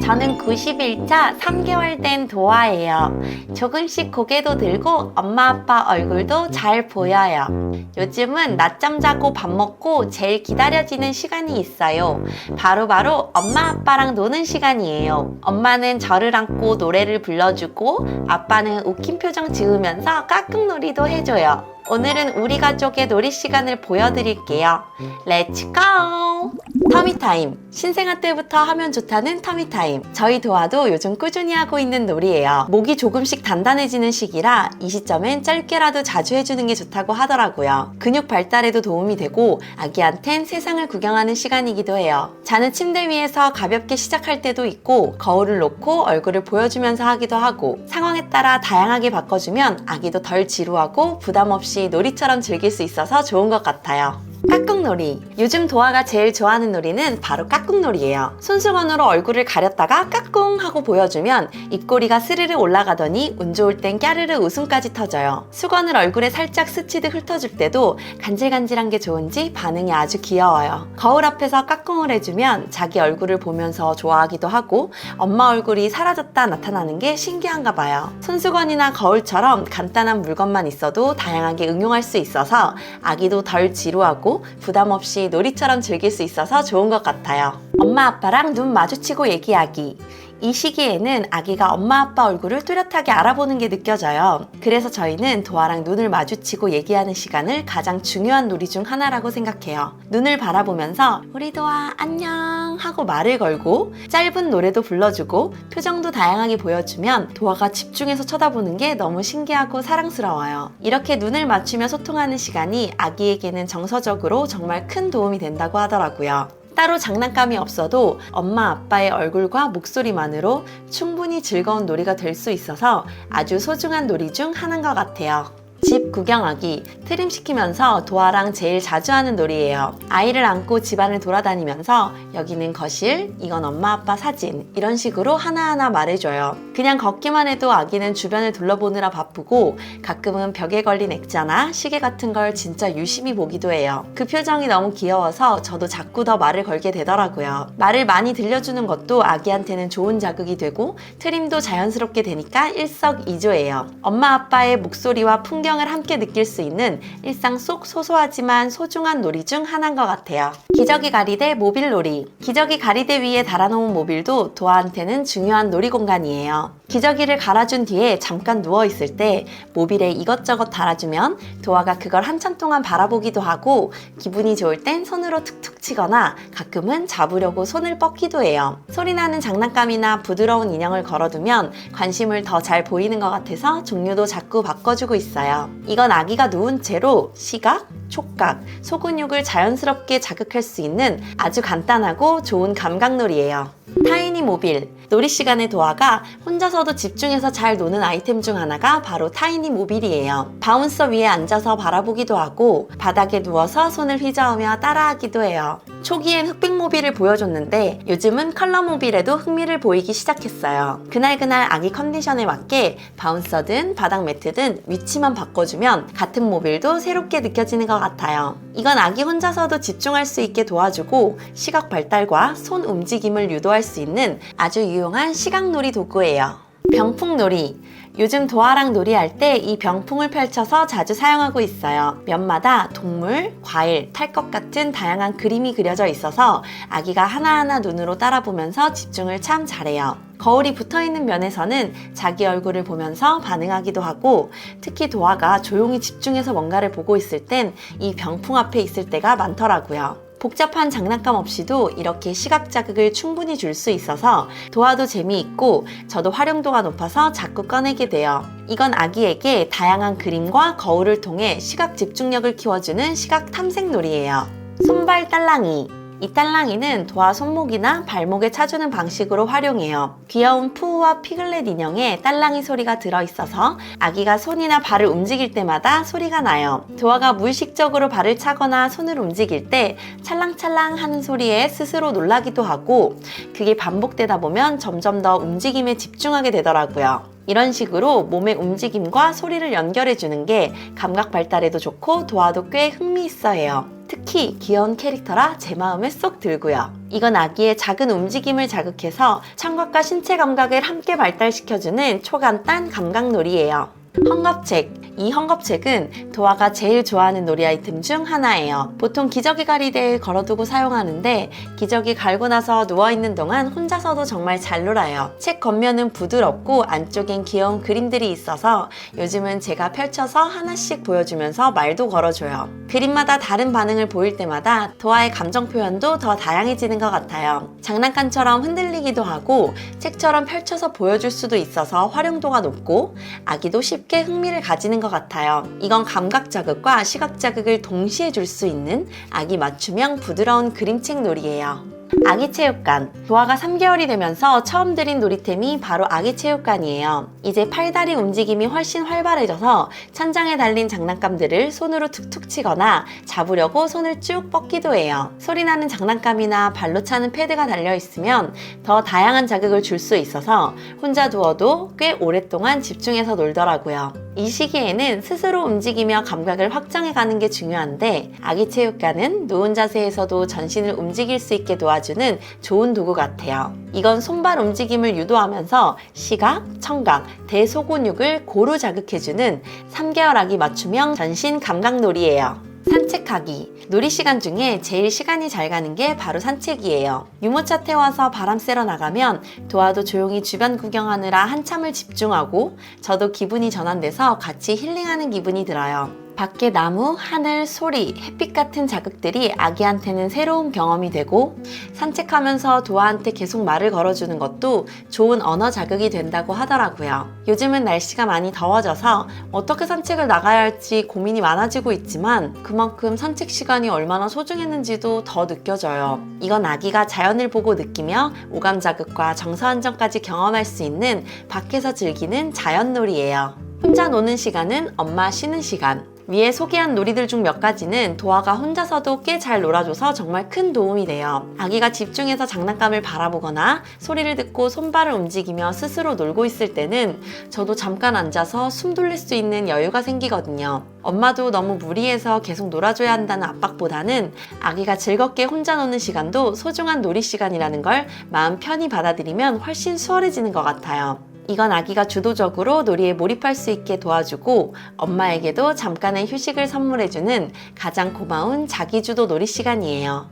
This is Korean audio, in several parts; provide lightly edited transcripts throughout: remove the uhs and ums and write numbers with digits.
저는 90일차 3개월 된 도아예요. 조금씩 고개도 들고 엄마 아빠 얼굴도 잘 보여요. 요즘은 낮잠 자고 밥 먹고 제일 기다려지는 시간이 있어요. 바로 엄마 아빠랑 노는 시간이에요. 엄마는 저를 안고 노래를 불러주고 아빠는 웃긴 표정 지으면서 까꿍놀이도 해줘요. 오늘은 우리 가족의 놀이 시간을 보여드릴게요. 렛츠 고! 터미타임. 신생아 때부터 하면 좋다는 터미타임. 저희 도아도 요즘 꾸준히 하고 있는 놀이에요. 목이 조금씩 단단해지는 시기라 이 시점엔 짧게라도 자주 해주는 게 좋다고 하더라고요. 근육 발달에도 도움이 되고 아기한텐 세상을 구경하는 시간이기도 해요. 자는 침대 위에서 가볍게 시작할 때도 있고 거울을 놓고 얼굴을 보여주면서 하기도 하고 상황에 따라 다양하게 바꿔주면 아기도 덜 지루하고 부담 없이 놀이처럼 즐길 수 있어서 좋은 것 같아요. 까꿍놀이. 요즘 도아가 제일 좋아하는 놀이는 바로 까꿍놀이에요. 손수건으로 얼굴을 가렸다가 까꿍 하고 보여주면 입꼬리가 스르르 올라가더니 운 좋을 땐 까르르 웃음까지 터져요. 수건을 얼굴에 살짝 스치듯 훑어줄 때도 간질간질한 게 좋은지 반응이 아주 귀여워요. 거울 앞에서 까꿍을 해주면 자기 얼굴을 보면서 좋아하기도 하고 엄마 얼굴이 사라졌다 나타나는 게 신기한가 봐요. 손수건이나 거울처럼 간단한 물건만 있어도 다양하게 응용할 수 있어서 아기도 덜 지루하고 부담 없이 놀이처럼 즐길 수 있어서 좋은 것 같아요. 엄마 아빠랑 눈 마주치고 얘기하기. 이 시기에는 아기가 엄마 아빠 얼굴을 뚜렷하게 알아보는 게 느껴져요. 그래서 저희는 도아랑 눈을 마주치고 얘기하는 시간을 가장 중요한 놀이 중 하나라고 생각해요. 눈을 바라보면서 우리 도아 안녕 하고 말을 걸고 짧은 노래도 불러주고 표정도 다양하게 보여주면 도아가 집중해서 쳐다보는 게 너무 신기하고 사랑스러워요. 이렇게 눈을 맞추며 소통하는 시간이 아기에게는 정서적으로 정말 큰 도움이 된다고 하더라고요. 따로 장난감이 없어도 엄마 아빠의 얼굴과 목소리만으로 충분히 즐거운 놀이가 될 수 있어서 아주 소중한 놀이 중 하나인 것 같아요. 집 구경하기. 트림시키면서 도아랑 제일 자주 하는 놀이예요. 아이를 안고 집안을 돌아다니면서 여기는 거실, 이건 엄마 아빠 사진 이런 식으로 하나하나 말해줘요. 그냥 걷기만 해도 아기는 주변을 둘러보느라 바쁘고 가끔은 벽에 걸린 액자나 시계 같은 걸 진짜 유심히 보기도 해요. 그 표정이 너무 귀여워서 저도 자꾸 더 말을 걸게 되더라고요. 말을 많이 들려주는 것도 아기한테는 좋은 자극이 되고 트림도 자연스럽게 되니까 일석이조예요. 엄마 아빠의 목소리와 풍경을 함께 느낄 수 있는 일상 속 소소하지만 소중한 놀이 중 하나인 것 같아요. 기저귀 가리대 모빌 놀이. 기저귀 가리대 위에 달아놓은 모빌도 도아한테는 중요한 놀이 공간이에요. 기저귀를 갈아준 뒤에 잠깐 누워있을 때 모빌에 이것저것 달아주면 도아가 그걸 한참 동안 바라보기도 하고 기분이 좋을 땐 손으로 툭툭 치거나 가끔은 잡으려고 손을 뻗기도 해요. 소리나는 장난감이나 부드러운 인형을 걸어두면 관심을 더 잘 보이는 것 같아서 종류도 자꾸 바꿔주고 있어요. 이건 아기가 누운 채로 시각, 촉각, 소근육을 자연스럽게 자극할 수 있는 아주 간단하고 좋은 감각놀이예요. 타이니 모빌. 놀이 시간에 도아가 혼자서도 집중해서 잘 노는 아이템 중 하나가 바로 타이니 모빌이에요. 바운서 위에 앉아서 바라보기도 하고 바닥에 누워서 손을 휘저으며 따라하기도 해요. 초기엔 흑백 모빌을 보여줬는데 요즘은 컬러 모빌에도 흥미를 보이기 시작했어요. 그날 아기 컨디션에 맞게 바운서든 바닥 매트든 위치만 바꿔주면 같은 모빌도 새롭게 느껴지는 것 같아요. 이건 아기 혼자서도 집중할 수 있게 도와주고 시각 발달과 손 움직임을 유도할 수 있는 아주 유용한 시각놀이 도구예요. 병풍놀이. 요즘 도아랑 놀이할 때 이 병풍을 펼쳐서 자주 사용하고 있어요. 면마다 동물, 과일, 탈 것 같은 다양한 그림이 그려져 있어서 아기가 하나하나 눈으로 따라보면서 집중을 참 잘해요. 거울이 붙어있는 면에서는 자기 얼굴을 보면서 반응하기도 하고 특히 도아가 조용히 집중해서 뭔가를 보고 있을 땐 이 병풍 앞에 있을 때가 많더라고요. 복잡한 장난감 없이도 이렇게 시각 자극을 충분히 줄 수 있어서 도아도 재미있고 저도 활용도가 높아서 자꾸 꺼내게 돼요. 이건 아기에게 다양한 그림과 거울을 통해 시각 집중력을 키워주는 시각 탐색놀이예요. 손발 딸랑이. 이 딸랑이는 도아 손목이나 발목에 차주는 방식으로 활용해요. 귀여운 푸우와 피글렛 인형에 딸랑이 소리가 들어있어서 아기가 손이나 발을 움직일 때마다 소리가 나요. 도아가 무의식적으로 발을 차거나 손을 움직일 때 찰랑찰랑 하는 소리에 스스로 놀라기도 하고 그게 반복되다 보면 점점 더 움직임에 집중하게 되더라고요. 이런 식으로 몸의 움직임과 소리를 연결해주는 게 감각 발달에도 좋고 도아도 꽤 흥미있어 해요. 특히 귀여운 캐릭터라 제 마음에 쏙 들고요. 이건 아기의 작은 움직임을 자극해서 청각과 신체 감각을 함께 발달시켜주는 초간단 감각놀이예요. 헝겊책. 이 헝겊책은 도아가 제일 좋아하는 놀이 아이템 중 하나예요. 보통 기저귀 가리대에 걸어두고 사용하는데 기저귀 갈고 나서 누워있는 동안 혼자서도 정말 잘 놀아요. 책 겉면은 부드럽고 안쪽엔 귀여운 그림들이 있어서 요즘은 제가 펼쳐서 하나씩 보여주면서 말도 걸어줘요. 그림마다 다른 반응을 보일 때마다 도아의 감정 표현도 더 다양해지는 것 같아요. 장난감처럼 흔들리기도 하고 책처럼 펼쳐서 보여줄 수도 있어서 활용도가 높고 아기도 쉽게 흥미를 가지는 것 같아요. 이건 감각 자극과 시각 자극을 동시에 줄 수 있는 아기 맞춤형 부드러운 그림책 놀이예요. 아기 체육관. 도아가 3개월이 되면서 처음 들인 놀이템이 바로 아기 체육관이에요. 이제 팔다리 움직임이 훨씬 활발해져서 천장에 달린 장난감들을 손으로 툭툭 치거나 잡으려고 손을 쭉 뻗기도 해요. 소리나는 장난감이나 발로 차는 패드가 달려있으면 더 다양한 자극을 줄 수 있어서 혼자 두어도 꽤 오랫동안 집중해서 놀더라고요. 이 시기에는 스스로 움직이며 감각을 확장해가는 게 중요한데 아기 체육관은 누운 자세에서도 전신을 움직일 수 있게 도와주는 좋은 도구 같아요. 이건 손발 움직임을 유도하면서 시각, 청각, 대소근육을 고루 자극해주는 3개월 아기 맞춤형 전신 감각놀이예요. 산책하기. 놀이 시간 중에 제일 시간이 잘 가는 게 바로 산책이에요. 유모차 태워서 바람 쐬러 나가면 도아도 조용히 주변 구경하느라 한참을 집중하고 저도 기분이 전환돼서 같이 힐링하는 기분이 들어요. 밖에 나무, 하늘, 소리, 햇빛 같은 자극들이 아기한테는 새로운 경험이 되고 산책하면서 도아한테 계속 말을 걸어주는 것도 좋은 언어 자극이 된다고 하더라고요. 요즘은 날씨가 많이 더워져서 어떻게 산책을 나가야 할지 고민이 많아지고 있지만 그만큼 산책 시간이 얼마나 소중했는지도 더 느껴져요. 이건 아기가 자연을 보고 느끼며 오감 자극과 정서 안정까지 경험할 수 있는 밖에서 즐기는 자연놀이예요. 혼자 노는 시간은 엄마 쉬는 시간. 위에 소개한 놀이들 중 몇 가지는 도아가 혼자서도 꽤 잘 놀아줘서 정말 큰 도움이 돼요. 아기가 집중해서 장난감을 바라보거나 소리를 듣고 손발을 움직이며 스스로 놀고 있을 때는 저도 잠깐 앉아서 숨 돌릴 수 있는 여유가 생기거든요. 엄마도 너무 무리해서 계속 놀아줘야 한다는 압박보다는 아기가 즐겁게 혼자 노는 시간도 소중한 놀이 시간이라는 걸 마음 편히 받아들이면 훨씬 수월해지는 것 같아요. 이건 아기가 주도적으로 놀이에 몰입할 수 있게 도와주고 엄마에게도 잠깐의 휴식을 선물해주는 가장 고마운 자기주도 놀이 시간이에요.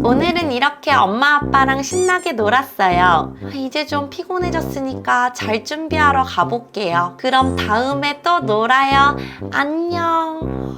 오늘은 이렇게 엄마 아빠랑 신나게 놀았어요. 이제 좀 피곤해졌으니까 잘 준비하러 가볼게요. 그럼 다음에 또 놀아요. 안녕.